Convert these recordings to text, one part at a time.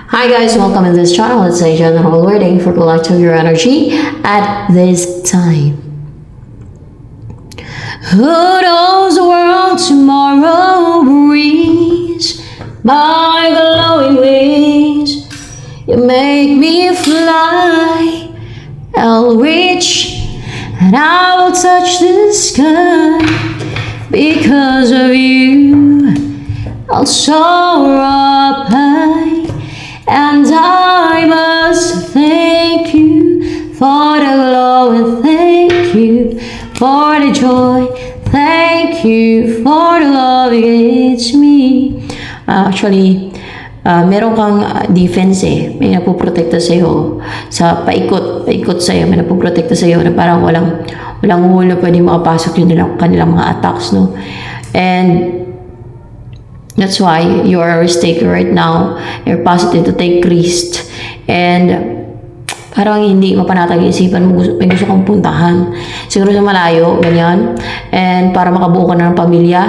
Hi guys, welcome to this channel. Let's say general wording for collective your energy at this time. Who knows the world tomorrow brings by glowing wings? You make me fly. I'll reach and I will touch the sky because of you. I'll soar up high. And I must thank you for the glow and thank you for the joy. Thank you for the love it's me. Actually, meron kang defense eh. May nagpoprotekta sa'yo sa paikot sa'yo. May nagpoprotekta sa'yo na parang walang hulo pwede makapasok yung kanilang mga attacks, no? And that's why you are a risk taker right now. You're positive to take risks. And parang hindi mapanatag yung isipan mo. May gusto kang puntahan. Siguro sa malayo, ganyan. And para makabuo ka na ng pamilya,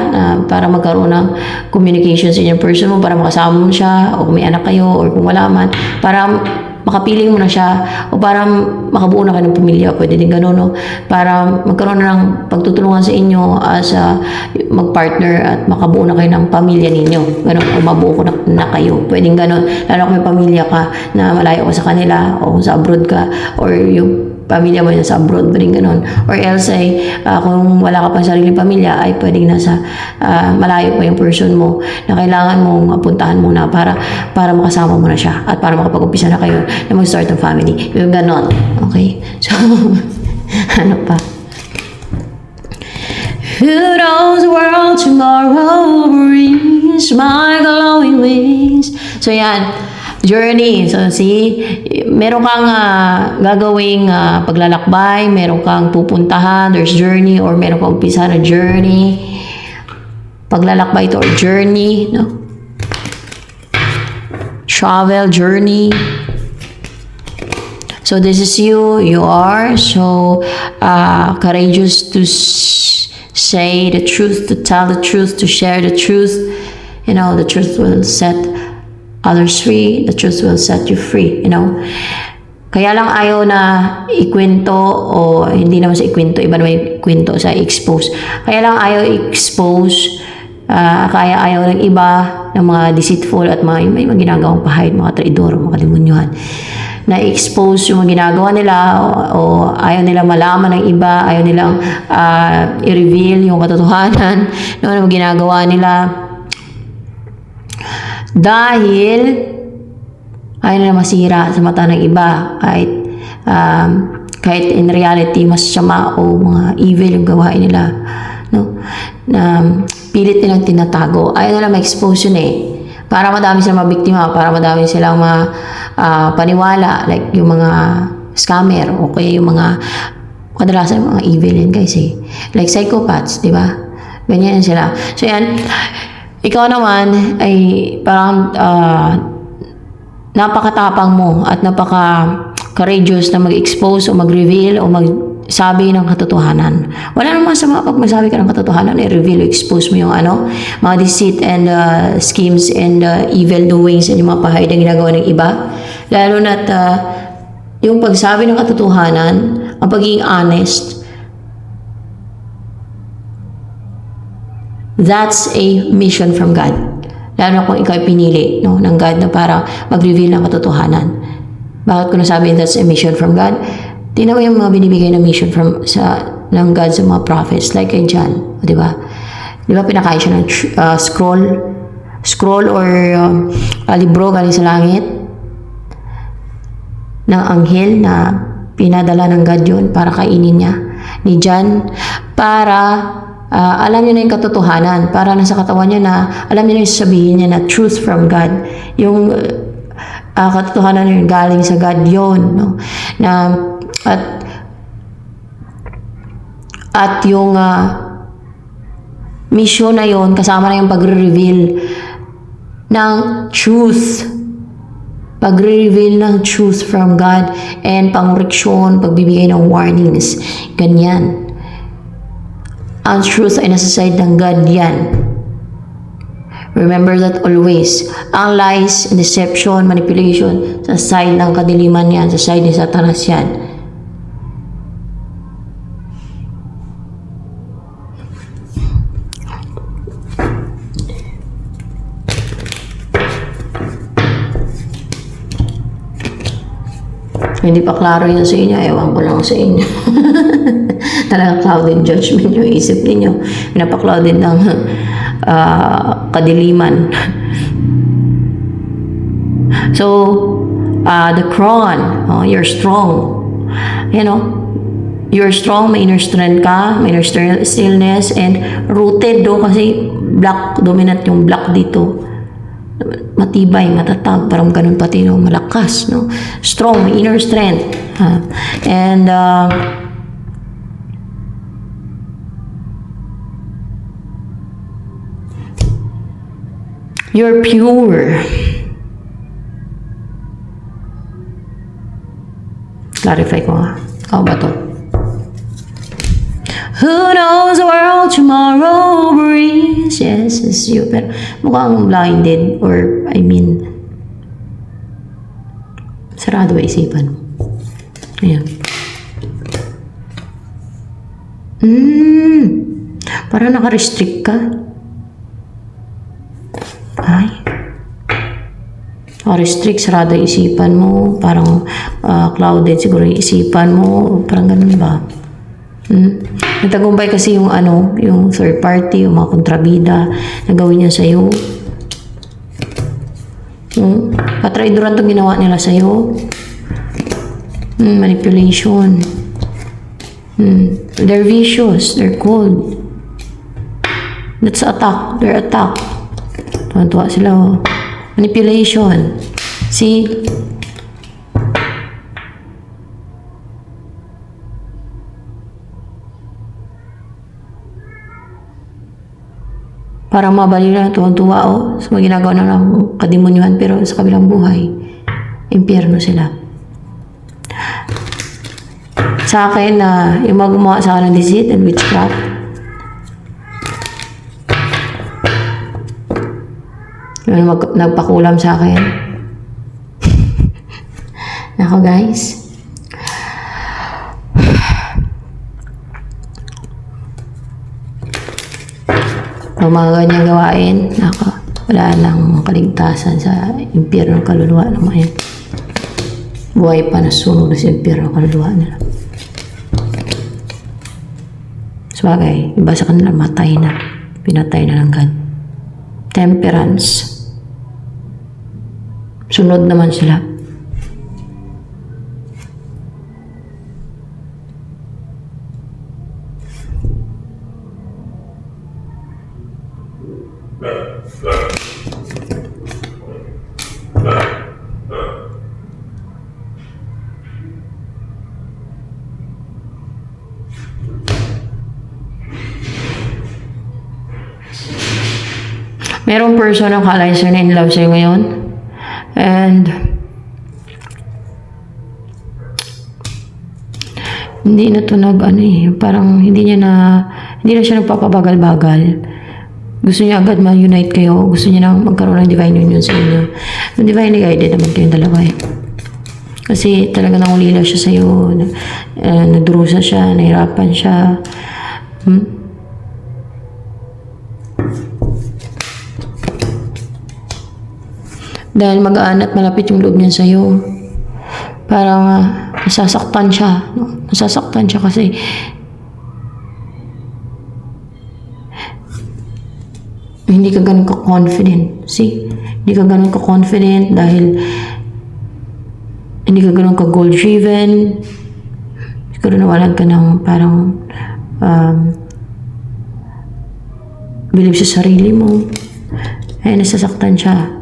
para magkaroon ng communication sa inyong person mo, para makasama mo siya, o kung may anak kayo, or kung wala man, para makapiling mo na siya, o para makabuo na kayo ng pamilya, pwede din gano'n, no? Para magkaroon na ng pagtutulungan sa inyo as mag-partner at makabuo na kayo ng pamilya ninyo. Gano'n, o mabuo ko na kayo. Pwedeng gano'n. Lalo kung may pamilya ka na malayo ka sa kanila, o kung sa abroad ka, or yung pamilya mo yun sa abroad, pwedeng gano'n. Or else ay, kung wala ka pang sariling pamilya, ay pwedeng nasa malayo pa yung person mo na kailangan mong puntahan muna para makasama mo na siya at para makapag-umpisa na kayo na mag-start ng family. Yung gano'n. Okay? So, ano pa? Who knows the world tomorrow brings my glowing wings. So, yan. Journey. So, meron kang gagawing paglalakbay, meron kang pupuntahan, there's journey, or meron kang umpisa na journey. Paglalakbay ito, or journey, no? Travel, journey. So, this is you. You are so courageous to say the truth, to tell the truth, to share the truth. You know, the truth will set others free, the truth will set you free, you know. Kaya lang ayaw na ikwento, o hindi naman sa ikwento, iba naman yung kwento sa expose. Kaya lang ayaw expose, kaya ayaw ng iba ng mga deceitful at may mga ginagawang pahayag, mga traidor, mga demonyuhan, na expose yung mga ginagawa nila, o ayaw nila malaman ng iba, ayaw nilang i-reveal yung katotohanan ng mga ginagawa nila. Dahil ayaw nila masira sa mata ng iba, kahit in reality mas sama o mga evil yung gawain nila, no? Na pilit nilang tinatago. Ayaw nila ma-expose yun eh, para madami silang mabiktima, para madami silang paniwala, like yung mga scammer, okay, yung mga kadalasan yung mga evil yun guys eh, like psychopaths, di ba? Ganyan sila. So yan, ikaw naman ay parang napakatapang mo at napaka-courageous na mag-expose o mag-reveal o magsabi ng katotohanan. Wala namang sama pag magsabi ka ng katotohanan, i-reveal o expose mo yung mga deceit and schemes and evil doings and yung mga pahayag na ginagawa ng iba. Lalo na't yung pagsabi ng katotohanan, ang pagiging honest, that's a mission from God. Lalo na kung ikaw ay pinili, no, ng God na para mag-reveal ng katotohanan. Bakit ko nasabi that's a mission from God? Tingnan mo yung mga binibigay na mission ng God sa mga prophets, like kay John, di ba? Di ba pinakain siya ng scroll or libro galing sa langit ng anghel na pinadala ng God yun para kainin niya ni John, para alam niyo na yung katotohanan, para nasa katawan niya na alam niyo na yung sabihin niya na truth from God, yung katotohanan yun galing sa God yun, no? Na at yung mission na yun kasama na yung pagre-reveal ng truth, pagre-reveal ng truth from God, and pangreksyon, pagbibigay ng warnings, ganyan. Ang truth ay nasa side ng God yan. Remember that always. Ang lies, deception, manipulation, sa side ng kadiliman yan, sa side ni Satanas yan. Hindi pa klaro yan sa inyo, ewan ko lang sa inyo. Talagang clouded judgment yung isip ninyo. Pinapa-clouded ng kadiliman. So, the crown, you're strong. You know, you're strong, may inner strength ka, may inner stillness, and rooted do kasi black, dominant yung black dito. Matibay, matatag, parang ganun pati no, malakas, no? Strong, may inner strength. And you're pure. Clarify ko nga. Ako ba to? Who knows the world tomorrow brings? Yes, it's you. Pero mukhang blinded or, I mean, sarado ba isipan mo? Ayan. Parang naka-restrict ka. Ay. Naka-restrict, sarado yung isipan mo. Parang clouded siguro yung isipan mo. Parang ganun ba? Natagumpay kasi yung yung third party, yung mga kontrabida na gawin niya sa'yo. Patraidoran itong ginawa nila sa'yo. Manipulation. They're vicious. They're cold. That's attack. They're attack. Tuwan-tuwa sila. Manipulation. See? Parang mabali na tuwang-tuwa sa mga ginagawa na ng kademonyuhan, pero sa kabilang buhay, impyerno sila. Sa akin, yung mga gumawa sa akin ng deceit and witchcraft, yung nagpakulam sa akin. Nako guys. Ang mga ganyang gawain, wala nang kaligtasan sa impyerno ng kaluluwa ng mga yan. Buhay pa na sunog na sa impyerno ng kaluluwa nila. Sabagay, iba sa kanila matay na. Pinatay na ng God. Temperance. Sunod naman sila. Merong person ang ka-alizer na in love sa'yo ngayon. And hindi na ito parang hindi na siya nagpapabagal-bagal. Gusto niya agad ma-unite kayo. Gusto niya na magkaroon ng divine union sa inyo. Yung divinely guided naman kayong dalawa eh. Kasi talaga nangulila siya sa'yo. Nagdurusa siya, nahirapan siya. Dahil magaan at malapit yung loob niya sa'yo. Parang nasasaktan siya. No? Nasasaktan siya kasi hindi ka ganun ka-confident. See? Hindi ka ganun ka-confident dahil hindi ka ganun ka-goal-driven. Siguro nawalan ka ng parang believe sa sarili mo. Ay, nasasaktan siya.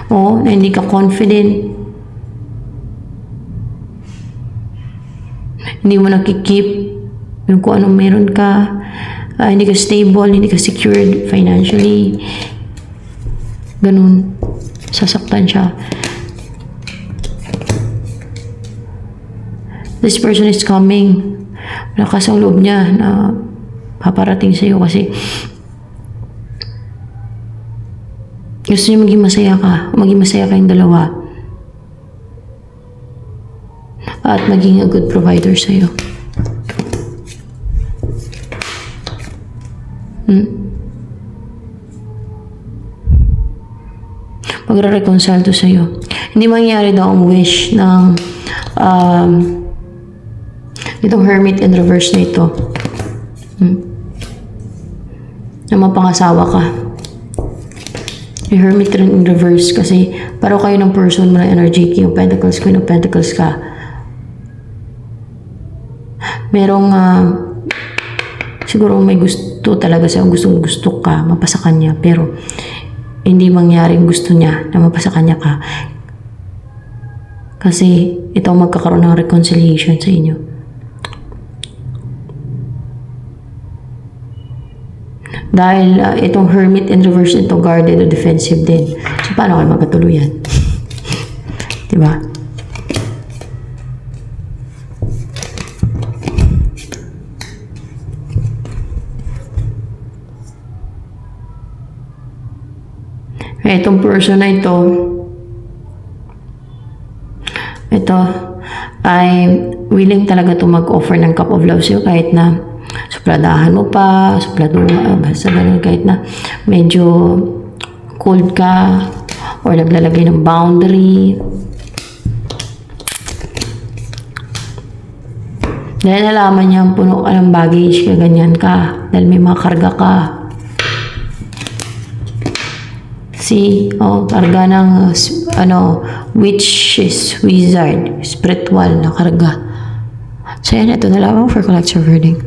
Na hindi ka confident. Hindi mo nakikip yung kung anong meron ka. Hindi ka stable, hindi ka secured financially. Ganun. Sasaktan siya. This person is coming. Malakas ang loob niya na paparating sa'yo kasi Gusto niya maging masaya ka. Maging masaya kayong dalawa. At maging a good provider sa'yo. Magre-reconcile to sa'yo. Hindi mangyari daw ang wish ng itong hermit in reverse na ito. Na mapangasawa ka. Yung hermit rin in reverse kasi paro kayo ng person mo na energy, King of Pentacles, Queen of Pentacles ka. Merong siguro may gusto talaga siya, gusto ka, mapasa kanya, pero hindi mangyaring gusto niya na mapasa kanya ka. Kasi ito magkakaroon ng reconciliation sa inyo. Dahil itong hermit in reverse, ito guarded o defensive din. So, paano kayo magkatuluyan? Diba? Itong person na ito ay willing talaga to mag-offer ng cup of love sa'yo kahit na supladahan mo pa, basta ganun, kahit na medyo cold ka or naglalagay ng boundary. Dahil nalaman niya puno ka ng baggage, ganyan ka, dahil may mga karga ka. Karga ng witches, wizard, spiritual na karga. So yan, ito na lang for collective reading.